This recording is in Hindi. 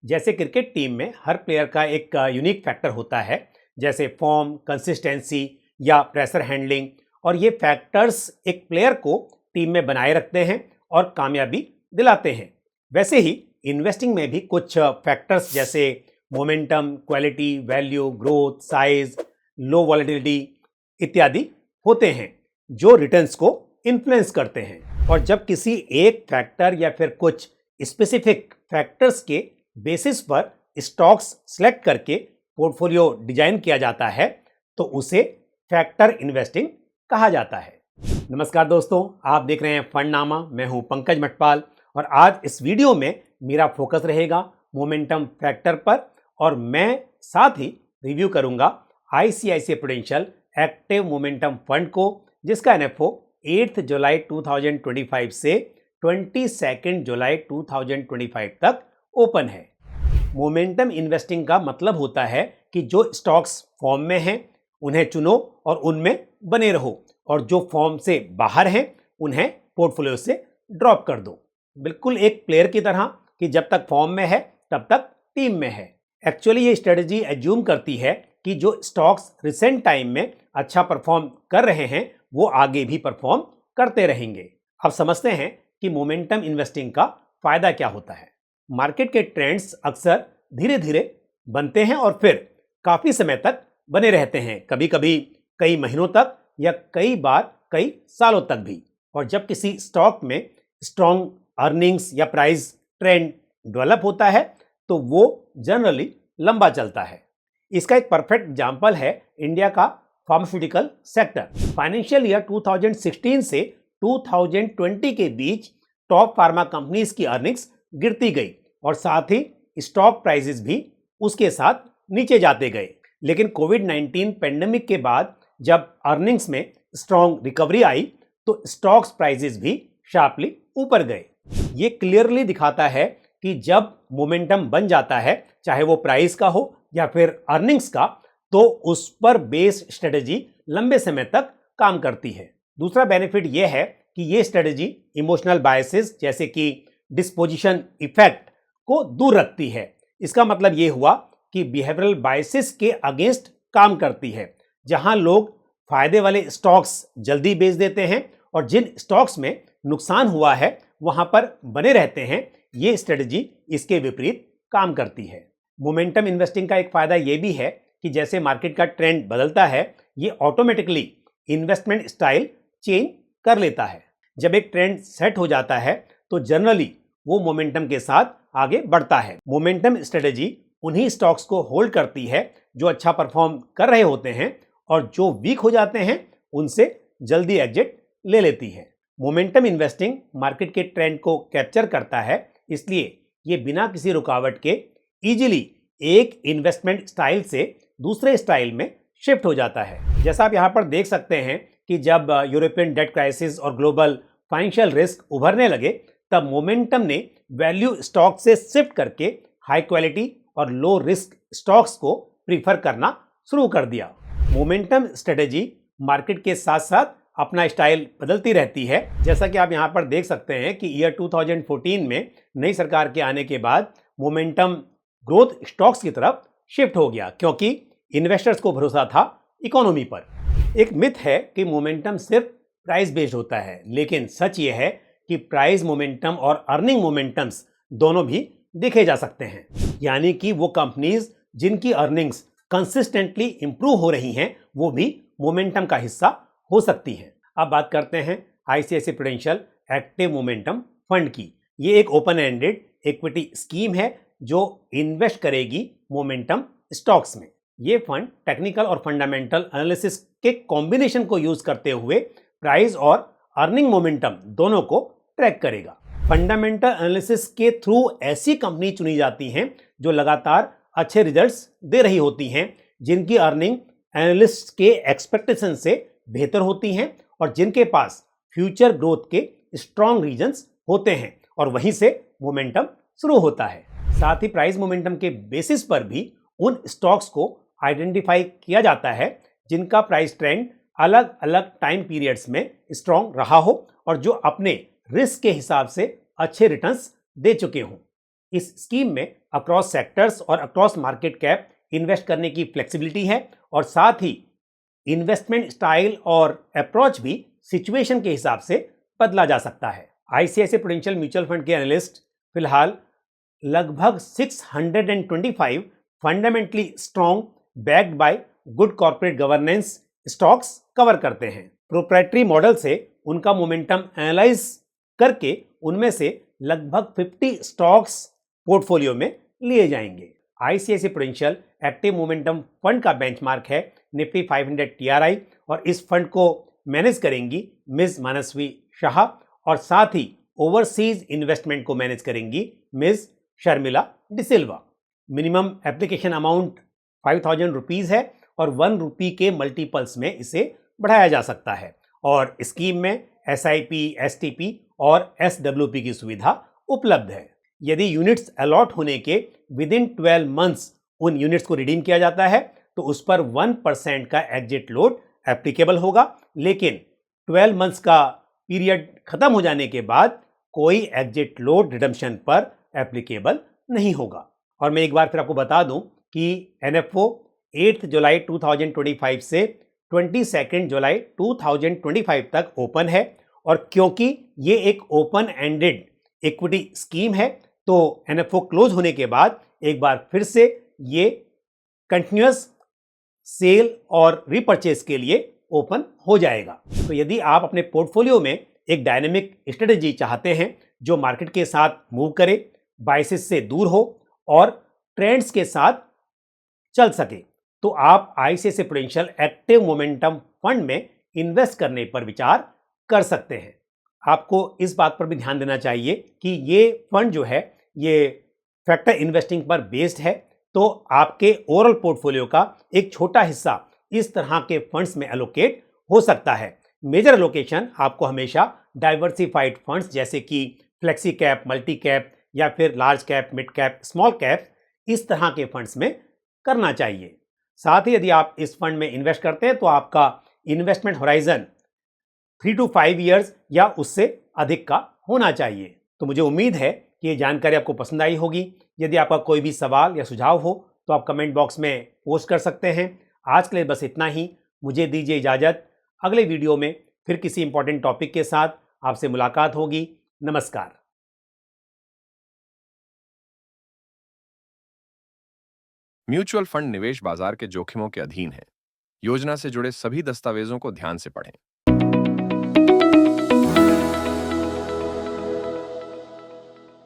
जैसे क्रिकेट टीम में हर प्लेयर का एक यूनिक फैक्टर होता है, जैसे फॉर्म, कंसिस्टेंसी या प्रेशर हैंडलिंग, और ये फैक्टर्स एक प्लेयर को टीम में बनाए रखते हैं और कामयाबी दिलाते हैं। वैसे ही इन्वेस्टिंग में भी कुछ फैक्टर्स जैसे momentum, quality, value, growth, size, low volatility इत्यादि होते हैं जो रिटर्न्स को इन्फ्लुएंस करते हैं। और जब किसी एक फैक्टर या फिर कुछ स्पेसिफिक फैक्टर्स के बेसिस पर स्टॉक्स सेलेक्ट करके पोर्टफोलियो डिजाइन किया जाता है तो उसे फैक्टर इन्वेस्टिंग कहा जाता है। नमस्कार दोस्तों, आप देख रहे हैं फंडनामा। मैं हूं पंकज मटपाल और आज इस वीडियो में मेरा फोकस रहेगा मोमेंटम फैक्टर पर और मैं साथ ही रिव्यू करूंगा ICICI prudential active momentum fund को, जिसका एनएफओ 8 जुलाई 2025 से 22 जुलाई 2025 तक ओपन है। मोमेंटम इन्वेस्टिंग का मतलब होता है कि जो स्टॉक्स फॉर्म में हैं उन्हें चुनो और उनमें बने रहो, और जो फॉर्म से बाहर हैं उन्हें पोर्टफोलियो से ड्रॉप कर दो। बिल्कुल एक प्लेयर की तरह कि जब तक फॉर्म में है तब तक टीम में है। एक्चुअली ये स्ट्रेटजी एज्यूम करती है कि जो स्टॉक्स रिसेंट टाइम में अच्छा परफॉर्म कर रहे हैं वो आगे भी परफॉर्म करते रहेंगे। अब समझते हैं कि मोमेंटम इन्वेस्टिंग का फायदा क्या होता है। मार्केट के ट्रेंड्स अक्सर धीरे धीरे बनते हैं और फिर काफी समय तक बने रहते हैं, कभी कभी कई महीनों तक या कई बार कई सालों तक भी। और जब किसी स्टॉक में स्ट्रॉन्ग अर्निंग्स या प्राइस ट्रेंड डेवलप होता है तो वो जनरली लंबा चलता है। इसका एक परफेक्ट एग्जांपल है इंडिया का फार्मास्यूटिकल सेक्टर। फाइनेंशियल ईयर 2016 से 2020 के बीच टॉप फार्मा कंपनीज की अर्निंग्स गिरती गई और साथ ही स्टॉक प्राइसेस भी उसके साथ नीचे जाते गए। लेकिन कोविड-19 पेंडेमिक के बाद जब अर्निंग्स में स्ट्रॉन्ग रिकवरी आई तो स्टॉक्स प्राइसेस भी शार्पली ऊपर गए। ये क्लियरली दिखाता है कि जब मोमेंटम बन जाता है, चाहे वो प्राइस का हो या फिर अर्निंग्स का, तो उस पर बेस्ड स्ट्रेटजी लंबे समय तक काम करती है। दूसरा बेनिफिट यह है कि ये स्ट्रेटजी इमोशनल बायसेस जैसे कि डिस्पोजिशन इफेक्ट को दूर रखती है। इसका मतलब यह हुआ कि बिहेवियरल बायसेस के अगेंस्ट काम करती है, जहां लोग फायदे वाले स्टॉक्स जल्दी बेच देते हैं और जिन स्टॉक्स में नुकसान हुआ है वहां पर बने रहते हैं। ये स्ट्रेटजी इसके विपरीत काम करती है। मोमेंटम इन्वेस्टिंग का एक फायदा यह भी है कि जैसे मार्केट का ट्रेंड बदलता है, ये ऑटोमेटिकली इन्वेस्टमेंट स्टाइल चेंज कर लेता है। जब एक ट्रेंड सेट हो जाता है तो जनरली वो मोमेंटम के साथ आगे बढ़ता है। मोमेंटम स्ट्रेटजी उन्हीं स्टॉक्स को होल्ड करती है जो अच्छा परफॉर्म कर रहे होते हैं और जो वीक हो जाते हैं उनसे जल्दी एग्जिट ले लेती है। मोमेंटम इन्वेस्टिंग मार्केट के ट्रेंड को कैप्चर करता है, इसलिए ये बिना किसी रुकावट के इजीली एक इन्वेस्टमेंट स्टाइल से दूसरे स्टाइल में शिफ्ट हो जाता है। जैसा आप यहाँ पर देख सकते हैं कि जब यूरोपियन डेट क्राइसिस और ग्लोबल फाइनेंशियल रिस्क उभरने लगे तब मोमेंटम ने वैल्यू स्टॉक से शिफ्ट करके हाई क्वालिटी और लो रिस्क स्टॉक्स को प्रीफर करना शुरू कर दिया। मोमेंटम स्ट्रेटजी मार्केट के साथ साथ अपना स्टाइल बदलती रहती है। जैसा कि आप यहाँ पर देख सकते हैं कि ईयर 2014 में नई सरकार के आने के बाद मोमेंटम ग्रोथ स्टॉक्स की तरफ शिफ्ट हो गया, क्योंकि इन्वेस्टर्स को भरोसा था इकोनॉमी पर। एक मिथ है कि मोमेंटम सिर्फ प्राइस बेस्ड होता है, लेकिन सच ये है कि प्राइस मोमेंटम और अर्निंग मोमेंटम्स दोनों भी देखे जा सकते हैं। यानी कि वो कंपनीज जिनकी अर्निंग्स कंसिस्टेंटली इंप्रूव हो रही हैं वो भी मोमेंटम का हिस्सा हो सकती हैं। अब बात करते हैं ICICI prudential active momentum fund की। ये एक ओपन एंडेड इक्विटी स्कीम है जो इन्वेस्ट करेगी मोमेंटम स्टॉक्स में। ये फंड टेक्निकल और फंडामेंटल एनालिसिस के कॉम्बिनेशन को यूज करते हुए प्राइस और अर्निंग मोमेंटम दोनों को ट्रैक करेगा। फंडामेंटल एनालिसिस के थ्रू ऐसी कंपनी चुनी जाती हैं जो लगातार अच्छे रिजल्ट्स दे रही होती हैं, जिनकी अर्निंग एनालिस्ट के एक्सपेक्टेशन से बेहतर होती हैं और जिनके पास फ्यूचर ग्रोथ के स्ट्रॉन्ग रीजन्स होते हैं, और वहीं से मोमेंटम शुरू होता है। साथ ही प्राइस मोमेंटम के बेसिस पर भी उन स्टॉक्स को आइडेंटिफाई किया जाता है जिनका प्राइस ट्रेंड अलग अलग टाइम पीरियड्स में स्ट्रॉन्ग रहा हो और जो अपने रिस्क के हिसाब से अच्छे रिटर्न्स दे चुके हों। इस स्कीम में अक्रॉस सेक्टर्स और अक्रॉस मार्केट कैप इन्वेस्ट करने की फ्लेक्सिबिलिटी है और साथ ही इन्वेस्टमेंट स्टाइल और अप्रोच भी सिचुएशन के हिसाब से बदला जा सकता है। आईसीआईसीआई प्रूडेंशियल म्यूचुअल फंड के एनालिस्ट फिलहाल लगभग 625 fundamentally strong backed by good corporate governance stocks cover करते हैं। प्रोप्राइटरी मॉडल से उनका मोमेंटम एनालाइज करके उनमें से लगभग 50 स्टॉक्स पोर्टफोलियो में लिए जाएंगे। ICICI prudential active momentum fund का बेंचमार्क है निफ्टी 500 टीआरआई और इस फंड को मैनेज करेंगी मिस मनस्वी शाह और साथ ही ओवरसीज इन्वेस्टमेंट को मैनेज करेंगी miss Sharmila D'Silva. Minimum application amount 5000 rupees है और 1 रुपी के मल्टीपल्स में इसे बढ़ाया जा सकता है और स्कीम में एसआईपी, एसटीपी और एसडब्ल्यूपी की सुविधा उपलब्ध है। यदि यूनिट्स अलॉट होने के विद इन 12 मंथ्स उन यूनिट्स को रिडीम किया जाता है तो उस पर 1% का एग्जिट लोड एप्लीकेबल होगा, लेकिन 12 मंथ्स का पीरियड खत्म हो जाने के बाद कोई एग्जिट लोड रिडम्पशन पर एप्लीकेबल नहीं होगा। और मैं एक बार फिर आपको बता दूं कि एनएफओ 8 जुलाई 2025 से 22 जुलाई 2025 तक ओपन है और क्योंकि ये एक ओपन एंडेड इक्विटी स्कीम है तो एनएफओ क्लोज होने के बाद एक बार फिर से ये कंटिन्यूअस सेल और रिपर्चेस के लिए ओपन हो जाएगा। तो यदि आप अपने पोर्टफोलियो में एक डायनेमिक स्ट्रेटजी चाहते हैं जो मार्केट के साथ मूव करे, बायसेस से दूर हो और ट्रेंड्स के साथ चल सके, तो आप ICICI prudential active momentum fund में इन्वेस्ट करने पर विचार कर सकते हैं। आपको इस बात पर भी ध्यान देना चाहिए कि ये फंड जो है ये फैक्टर इन्वेस्टिंग पर बेस्ड है, तो आपके ओवरऑल पोर्टफोलियो का एक छोटा हिस्सा इस तरह के फंड्स में एलोकेट हो सकता है। मेजर एलोकेशन आपको हमेशा डाइवर्सिफाइड फंड्स जैसे कि फ्लेक्सी कैप, मल्टी कैप या फिर large cap, mid cap, small cap, इस तरह के फंड्स में करना चाहिए। साथ ही यदि आप इस फंड में इन्वेस्ट करते हैं तो आपका इन्वेस्टमेंट होराइजन 3 to 5 ईयर्स या उससे अधिक का होना चाहिए। तो मुझे उम्मीद है कि ये जानकारी आपको पसंद आई होगी। यदि आपका कोई भी सवाल या सुझाव हो तो आप कमेंट बॉक्स में पोस्ट कर सकते हैं। आज के लिए बस इतना ही। मुझे दीजिए इजाज़त। अगले वीडियो में फिर किसी इंपॉर्टेंट टॉपिक के साथ आपसे मुलाकात होगी। नमस्कार। म्यूचुअल फंड निवेश बाजार के जोखिमों के अधीन है। योजना से जुड़े सभी दस्तावेजों को ध्यान से पढ़ें।